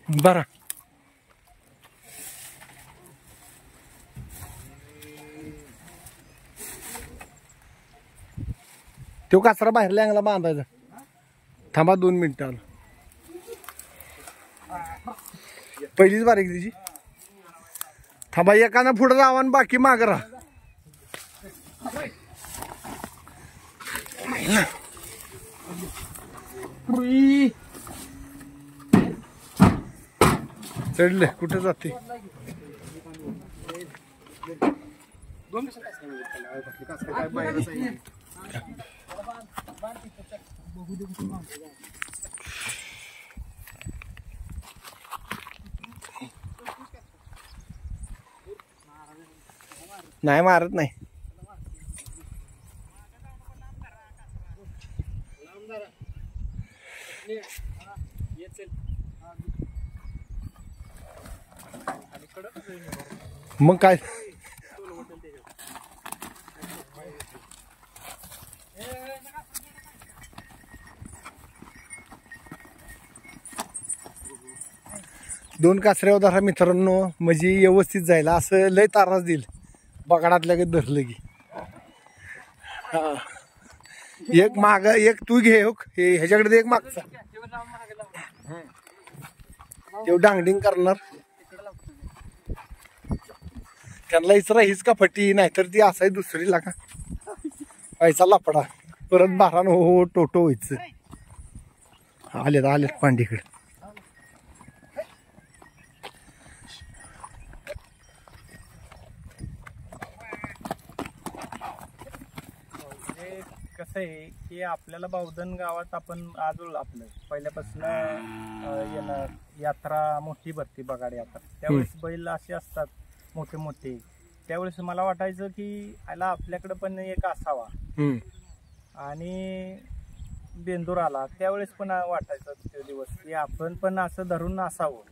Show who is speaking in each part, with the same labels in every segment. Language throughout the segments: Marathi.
Speaker 1: बरं तो कासरा बाहेरल्या अंगला बांधायचा. थांबा 2 मिनिटं. पहिलीच बारीक तिची. थांबा एकानं पुढे जावा आणि बाकी माग राहा. चढले कुठे जाते. नाही मारत नाही. मग काय दोन कासऱ्या धरा मित्रांनो, म्हणजे व्यवस्थित जायला. असं लय तारास देईल बगाडातल्या काही धरलं की. एक माग एक तू घे. ह्याच्याकडे एक मागचा तेव डांगडिंग करणार. त्यांना इचरा हीच का फटी, नाहीतर ती असाय दुसरी लागा व्हायचा लपडा. परत बारान हो टोटो व्हायचं. आलेत पांडीकडे.
Speaker 2: कसं आहे की आपल्याला बावधन गावात आपण आजोळ आपलं पहिल्यापासून येणं यात्रा मोठी भरती बगाड यात्रा. त्यावेळेस बैल असे असतात मोठे मोठे. त्यावेळेस मला वाटायचं की याला आपल्याकडे पण एक असावा. आणि बेंदूर आला त्यावेळेस पण वाटायचं ते दिवस की आपण पण असं धरून असावं.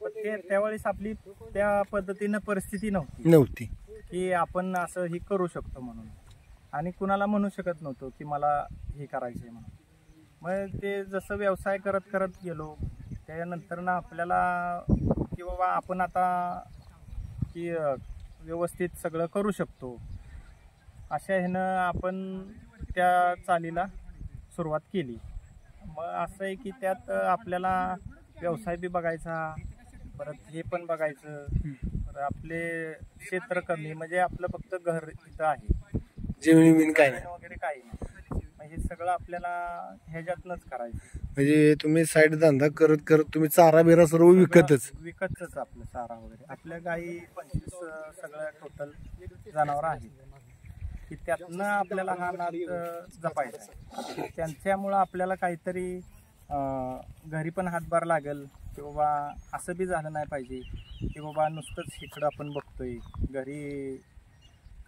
Speaker 2: पण ते त्यावेळेस आपली त्या पद्धतीनं परिस्थिती नव्हती की आपण असं ही करू शकतो म्हणून. आणि कुणाला म्हणू शकत नव्हतो की मला हे करायचंय म्हणून. मग ते जसं व्यवसाय करत करत गेलो त्यानंतर ना आपल्याला की बाबा आपण आता की व्यवस्थित सगळं करू शकतो अशा ह्यानं आपण त्या चालीला सुरुवात केली. मग असं आहे की त्यात आपल्याला व्यवसाय बी बघायचा, परत हे पण बघायचं. आपले क्षेत्र कमी, म्हणजे आपलं फक्त घर इथं आहे,
Speaker 1: जमीन काय नाही
Speaker 2: वगैरे काही नाही. हे सगळं आपल्याला ह्याच्यातनच करायचं.
Speaker 1: म्हणजे तुम्ही साईड धंदा करत करत तुम्ही चारा बिरा सर्व विकतच
Speaker 2: आपलं चारा वगैरे. आपल्या गाई 25 सगळं टोटल जनावर आहेत की त्यातनं आपल्याला हा नाद जपायचा. त्यांच्यामुळं आपल्याला काहीतरी घरी पण हातभार लागेल की बाबा असं बी झालं नाही पाहिजे की बाबा नुसतंच इकडं आपण बघतोय. घरी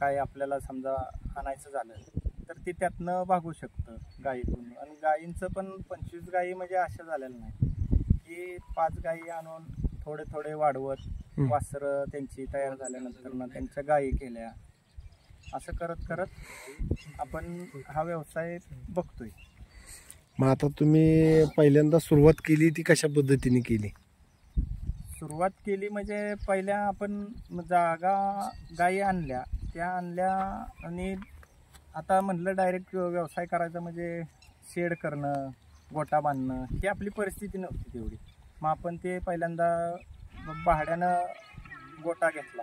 Speaker 2: काय आपल्याला समजा आणायचं झालं तर ते त्यातनं भागू शकतं गायीतून. आणि गायींचं पण 25 गायी म्हणजे अशा झालेल्या नाही की 5 गायी आणून थोडे थोडे वाढवत वासरं त्यांची तयार झाल्यानंतर ना त्यांच्या गायी केल्या. असं करत करत आपण हा व्यवसाय बघतोय.
Speaker 1: मग आता तुम्ही पहिल्यांदा सुरुवात केली ती कशा पद्धतीने केली?
Speaker 2: सुरुवात केली म्हणजे पहिल्या आपण जागा गायी आणल्या आणि आता म्हटलं डायरेक्ट व्यवसाय करायचा म्हणजे शेड करणं, गोटा बांधणं ही आपली परिस्थिती नव्हती तेवढी. मग आपण ते पहिल्यांदा भाड्यानं गोटा घेतला.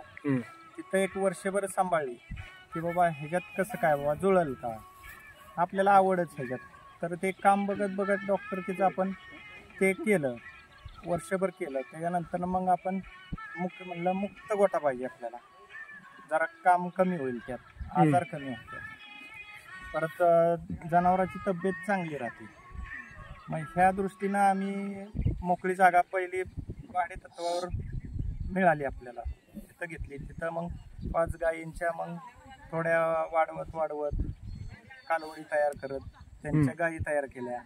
Speaker 2: तिथं 1 वर्षभर सांभाळली की बाबा ह्याच्यात कसं काय बाबा जुळल का, आपल्याला आवडच ह्याच्यात. तर ते काम बघत बघत डॉक्टरकीचं आपण ते केलं, वर्षभर केलं. त्याच्यानंतर मग आपण मुक्त गोटा पाहिजे आपल्याला, जरा काम कमी होईल, त्यात आजार कमी होतात, परत जनावरांची तब्येत चांगली राहते. मग ह्या दृष्टीनं आम्ही मोकळी जागा पहिली भाडे तत्वावर मिळाली आपल्याला, तिथं घेतली. तिथं मग 5 गायींच्या मग थोड्या वाढवत कालवडी तयार करत त्यांच्या गायी तयार केल्या.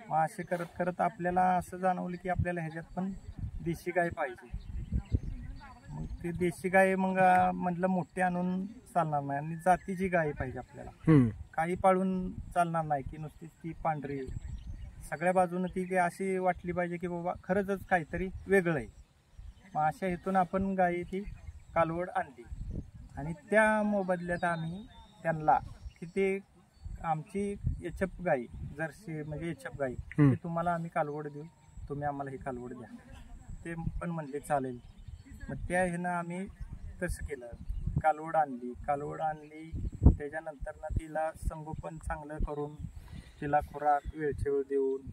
Speaker 2: मग असे करत करत आपल्याला असं जाणवलं की आपल्याला ह्याच्यात पण देशी गाय पाहिजे. मग ती देशी गाय मग म्हटलं मोठी आणून चालणार नाही आणि जातीची गाय पाहिजे आपल्याला. काही पाळून चालणार नाही की नुसतीच ती पांढरी सगळ्या बाजूनं ती अशी वाटली पाहिजे की बाबा खरंच काहीतरी वेगळं आहे. मग अशा हेतून आपण गाई ती कालवड आणली आणि त्या मोबदल्यात आम्ही त्यांना की ते आमची एचएफ गाई जर्सी म्हणजे एचएफ गाई की तुम्हाला आम्ही कालवड देऊ, तुम्ही आम्हाला ही कालवड द्या. ते पण म्हणले चालेल. मग त्या ह्यानं आम्ही तसं केलं, कालवड आणली. त्याच्यानंतर ना तिला संगोपन चांगलं करून तिला खुराक वेळच्या वेळ देऊन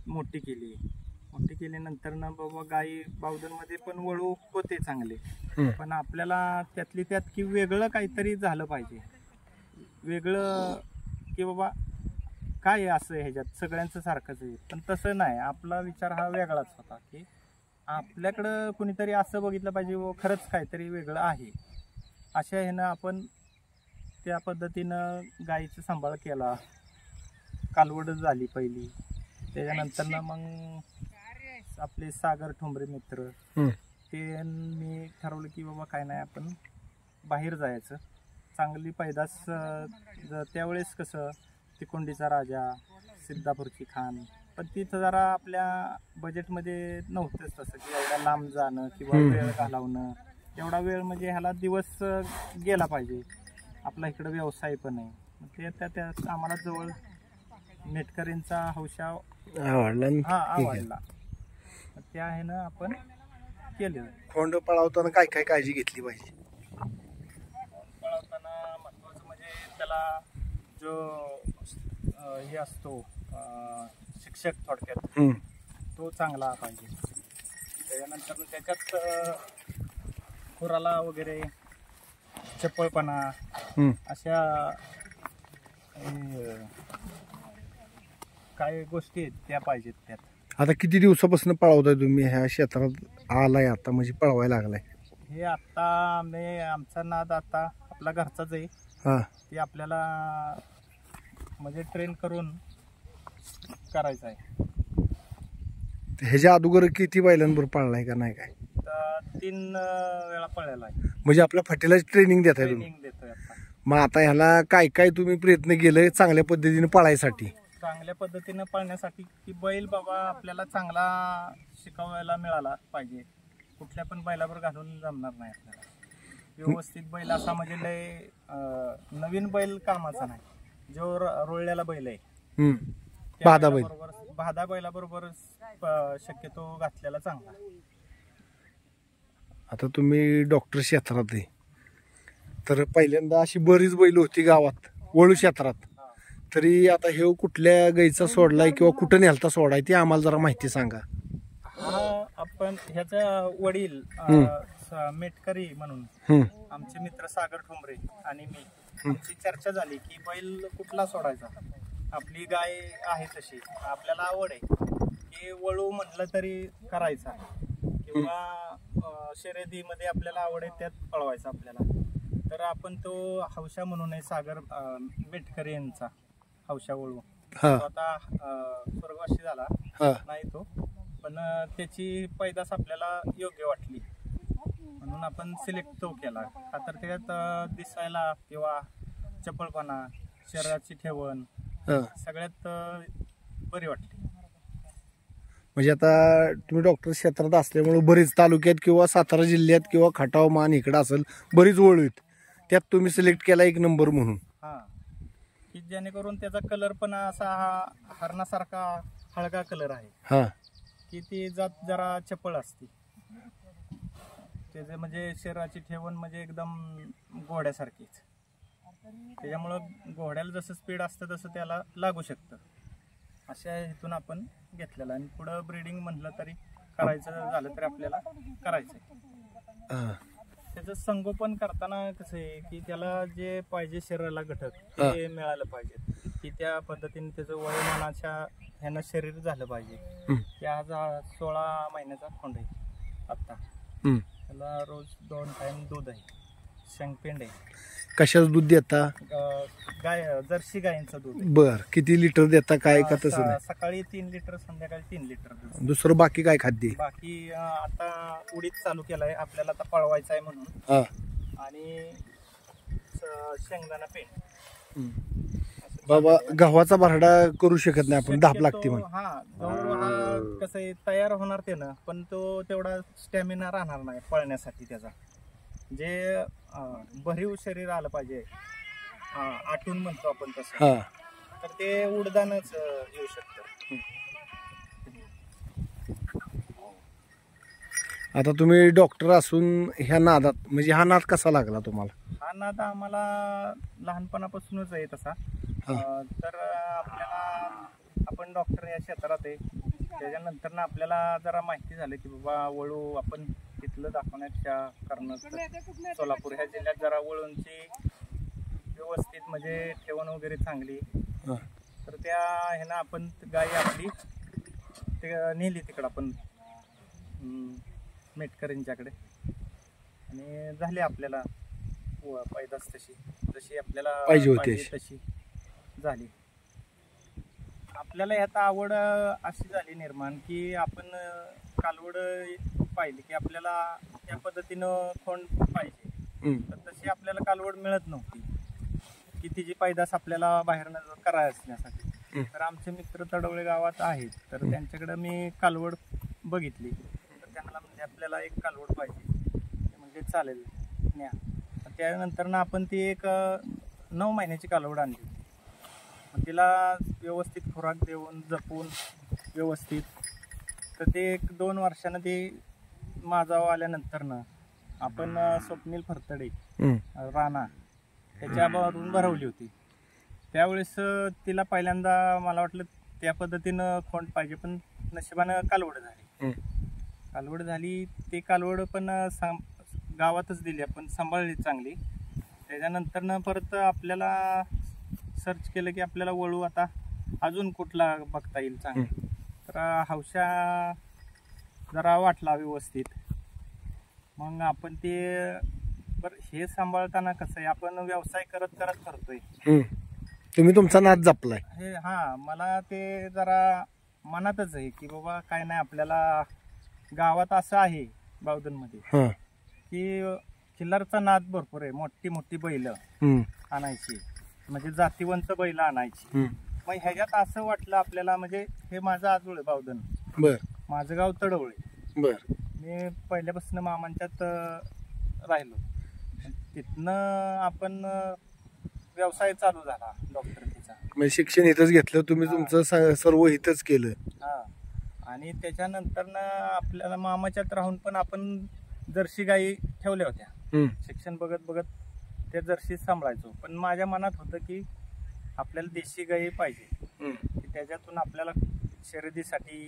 Speaker 2: मोठी केली. नंतर ना बाबा गाई बावधनमध्ये पण वळू होते चांगले, पण आपल्याला त्यातली त्यात की वेगळं काहीतरी झालं पाहिजे. वेगळं की बाबा काय असं ह्याच्यात सगळ्यांचं सारखंच आहे, पण तसं नाही. आपला विचार हा वेगळाच होता की आपल्याकडं कुणीतरी असं बघितलं पाहिजे व खरंच काहीतरी वेगळं आहे. अशा ह्यानं आपण त्या पद्धतीनं गाईचा सांभाळ केला. कालवड झाली पहिली. त्याच्यानंतर ना मग आपले सागर ठोंबरे मित्र ते मी ठरवलं की बाबा काय नाही आपण बाहेर जायचं, चांगली पैदास. त्यावेळेस कसं तिकोंडीचा राजा, सिद्धापूरची खान, पण तिथं जरा आपल्या बजेटमध्ये नव्हतंच तसं की एवढा लांब जाणं किंवा वेळ घालवणं. एवढा वेळ म्हणजे ह्याला दिवस गेला पाहिजे. आपला इकडं व्यवसाय पण आहे. त्या आम्हाला जवळ मेटकरींचा हौशा आवडला. त्या ह्यानं आपण केलं.
Speaker 1: खोंड पळवताना काय काय काळजी घेतली पाहिजे?
Speaker 2: पळवताना महत्वाचं म्हणजे त्याला जो हे असतो शिक्षक थोडक्यात तो चांगला पाहिजे. त्याच्यानंतर त्याच्यात खुराला वगैरे चपळपणा अशा काही गोष्टी आहेत त्या पाहिजेत त्यात.
Speaker 1: आता किती दिवसापासून पळवताय तुम्ही ह्या क्षेत्रात आलाय आता, म्हणजे पळवायला लागलाय?
Speaker 2: हे आता आमचा नाद आता आपला घरचाच आहे. ते आपल्याला म्हणजे ट्रेन करून करायचं आहे.
Speaker 1: ह्याच्या अगोदर किती बैलांबरोबर पळलाय का नाही? काय
Speaker 2: 3 वेळा पळलेला आहे.
Speaker 1: म्हणजे आपल्या फाटीला ट्रेनिंग देताय तुम्ही?
Speaker 2: देतोय आता.
Speaker 1: मग आता ह्याला काय काय तुम्ही प्रयत्न केले चांगल्या पद्धतीने पळायसाठी?
Speaker 2: चांगल्या पद्धतीनं पळण्यासाठी की बैल बाबा आपल्याला चांगला शिकवायला मिळाला पाहिजे. कुठल्या पण बैलावर घालून जमणार नाही आपल्याला. व्यवस्थित बैल असा म्हणजे लय नवीन बैल कामाचा नाही. जो रोळलेला बैल आहे भादा बैलाबरोबर शक्यतो घातलेला चांगला.
Speaker 1: आता तुम्ही डॉक्टर क्षेत्रात आहे, तर पहिल्यांदा अशी बरीच बैल होती गावात वळू क्षेत्रात, तरी आता हे कुठल्या गाईचा सोडलाय किंवा कुठं नेलता सोडाय ते आम्हाला जरा माहिती सांगा.
Speaker 2: हा आपण ह्याचा वडील मेटकरी म्हणून आमचे मित्र सागर ठोंबरे आणि मी आमची चर्चा झाली की बैल कुठला सोडायचा. आपली गाय आहे तशी आपल्याला आवड आहे की वळू म्हटलं तरी करायचा किंवा शर्यतीमध्ये आपल्याला आवड आहे त्यात पळवायचा आपल्याला. तर आपण तो हौशा म्हणून आहे सागर मेटकरी यांचा हौशा वळू. आता स्वर्गवासी झाला नाही तो, पण त्याची पैदास आपल्याला योग्य वाटली म्हणून आपण सिलेक्ट तो केला. तर त्याच्यात दिसायला किंवा चपळपणा, शरीराची ठेवण सगळ्यात बरी वाटली.
Speaker 1: म्हणजे आता तुम्ही डॉक्टर क्षेत्रात असल्यामुळे बरीच तालुक्यात किंवा सातारा जिल्ह्यात किंवा खटाव मान इकडे असेल बरीच वळू आहेत, त्यात तुम्ही सिलेक्ट केला 1 नंबर म्हणून.
Speaker 2: की जेणेकरून त्याचा कलर पण असा हरणासारखा हळगा कलर आहे की ती जात जरा चपळ असते. त्याचे म्हणजे शरीराची ठेवण म्हणजे एकदम घोड्यासारखीच. त्याच्यामुळं घोड्याला जसं स्पीड असतं तसं त्याला लागू शकतं. अशा हेतून आपण घेतलेला आणि पुढं ब्रीडिंग म्हटलं तरी करायचं झालं तरी आपल्याला करायचंय. त्याचं संगोपन करताना कसं आहे की त्याला जे पाहिजे शरीराला घटक ते मिळालं पाहिजे की त्या पद्धतीने त्याचं वयोमानाच्या ह्यानं शरीर झालं पाहिजे. त्या 16 महिन्याचा खोंड आहे आत्ता. त्याला रोज 2 टाइम दूध आहे, शेंगपेंड आहे.
Speaker 1: कशाच दूध देता?
Speaker 2: गाय जर्सी गायींचं दूध.
Speaker 1: बर, किती लिटर देता काय का तसं नाही?
Speaker 2: सकाळी 3 लिटर, संध्याकाळी 3 लिटर.
Speaker 1: दुसरं बाकी काय खाद्य?
Speaker 2: बाकी आता उडीद चालू केलाय आपल्याला आता पळवायचा आहे म्हणून, आणि शेंगदाणा पेंड असं
Speaker 1: बाबा गव्हाचा भरडा करू शकत नाही आपण, धाप लागते म्हणून.
Speaker 2: हा गहू हा कसं आहे तयार होणार त्यानं, पण तो तेवढा स्टॅमिना राहणार नाही पळण्यासाठी त्याचा. जे भरीव शरीर आलं पाहिजे, आटून म्हणतो आपण तसं,
Speaker 1: हा
Speaker 2: तर ते उडदानच येऊ शकतं.
Speaker 1: आता तुम्ही डॉक्टर असून ह्या नादात, म्हणजे हा नाद कसा लागला तुम्हाला?
Speaker 2: हा नाद आम्हाला लहानपणापासूनच आहे तसा. तर आपल्याला, आपण डॉक्टर या क्षेत्रात आहे, त्याच्यानंतर ना आपल्याला जरा माहिती झालं की बाबा वळू आपण तिथलं दाखवण्याच्या कारण सोलापूर ह्या जिल्ह्यात जरा वळूंची व्यवस्थित म्हणजे ठेवण वगैरे चांगली, तर त्या ह्यानं आपण गाय आपली ते नेली तिकडं आपण मेटकरींच्याकडे, आणि झाली आपल्याला पैदास जशी आपल्याला
Speaker 1: पाहिजे होती
Speaker 2: तशी झाली. आपल्याला यात आवड अशी झाली निर्माण की आपण कालवड पाहिली की आपल्याला त्या पद्धतीनं खोंड पाहिजे, तर तशी आपल्याला कालवड मिळत नव्हती की तिची पैदास आपल्याला बाहेरनं करायसाठी. तर आमचे मित्र तडवळे गावात आहेत, तर त्यांच्याकडे मी कालवड बघितली, तर त्यांना म्हणजे आपल्याला एक कालवड पाहिजे, म्हणजे चालेल न्या. त्यानंतर ना आपण ती एक 9 महिन्याची कालवड आणली. मग तिला व्यवस्थित खुराक देऊन जपून व्यवस्थित, तर ते 1-2 वर्षानं ते माझाव आल्यानंतरनं आपण स्वप्नील फरतडे राणा त्याच्यावरून भरवली होती. त्यावेळेस तिला पहिल्यांदा मला वाटलं त्या पद्धतीनं खोंड पाहिजे, पण नशिबानं कालवड झाली. कालवड झाली, ते कालवड पण गावातच दिली आपण, सांभाळली चांगली. त्याच्यानंतरनं परत आपल्याला सर्च केलं की आपल्याला वळू आता अजून कुठला बघता येईल चांगला, तर हौशा जरा वाटला व्यवस्थित. मग आपण ते बरं हे सांभाळताना कसं आहे, आपण व्यवसाय करत करत करतोय,
Speaker 1: तुम्ही तुमचा नाद जपलाय
Speaker 2: हे. मला ते जरा मनातच आहे की बाबा काय नाही, आपल्याला गावात असं आहे बावधनमध्ये की खिल्लारचा नाद भरपूर आहे. मोठी मोठी बैल आणायची, म्हणजे जातीवंत बैल आणायची. मग ह्याच्यात असं वाटलं आपल्याला, म्हणजे हे माझं आजोळ आहे बावधन, माझं गाव तडवळे, मी पहिल्यापासून मामांच्यात राहिलो. तिथनं आपण व्यवसाय चालू झाला डॉक्टरचा,
Speaker 1: म्हणजे शिक्षण इथंच घेतलं तुम्ही, तुमचं सर्व इथंच केलं.
Speaker 2: आणि त्याच्यानंतर आपल्याला मामाच्यात राहून पण आपण जर्सी गाई ठेवल्या होत्या. शिक्षण बघत बघत त्या जर्सी सांभाळायचो, पण माझ्या मनात होतं की आपल्याला देशी गाई पाहिजे, की त्याच्यातून आपल्याला शर्यतीसाठी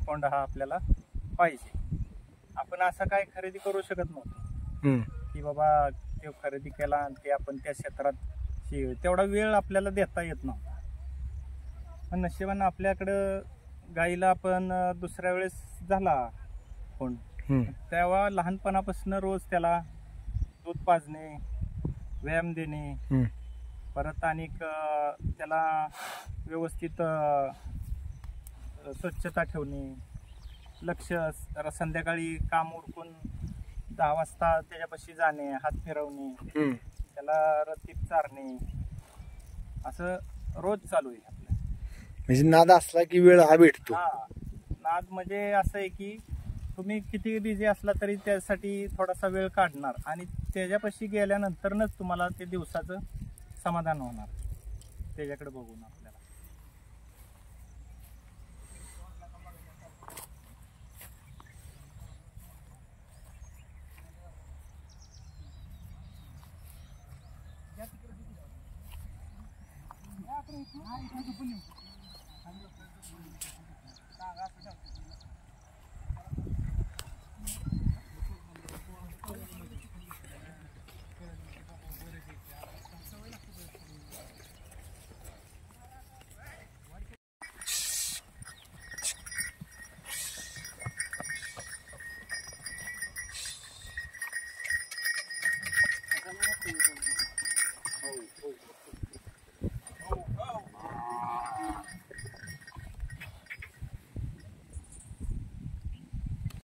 Speaker 2: कोंड हा आपल्याला पाहिजे. आपण असं काय खरेदी करू शकत नव्हतो की बाबा ते खरेदी केला आणि ते आपण त्या क्षेत्रात तेवढा वेळ आपल्याला देता येत नव्हता. पण नशिबानं आपल्याकडं गाईला आपण दुसऱ्या वेळेस झाला कोंड, तेव्हा लहानपणापासून रोज त्याला दूध पाजणे, व्यायाम देणे, परत आणि त्याला व्यवस्थित स्वच्छता ठेवणे, लक्ष, संध्याकाळी काम उरकून 10 वाजता त्याच्यापाशी जाणे, हात फिरवणे, त्याला रतीब चारणे, असं रोज चालू आहे आपलं.
Speaker 1: म्हणजे नाद असला की वेळ हा भेटतो.
Speaker 2: नाद म्हणजे असं आहे की तुम्ही किती बिझी असला तरी त्यासाठी थोडासा वेळ काढणार, आणि त्याच्यापाशी गेल्यानंतरच तुम्हाला ते दिवसाचं समाधान होणार त्याच्याकडे बघून आपल्याला.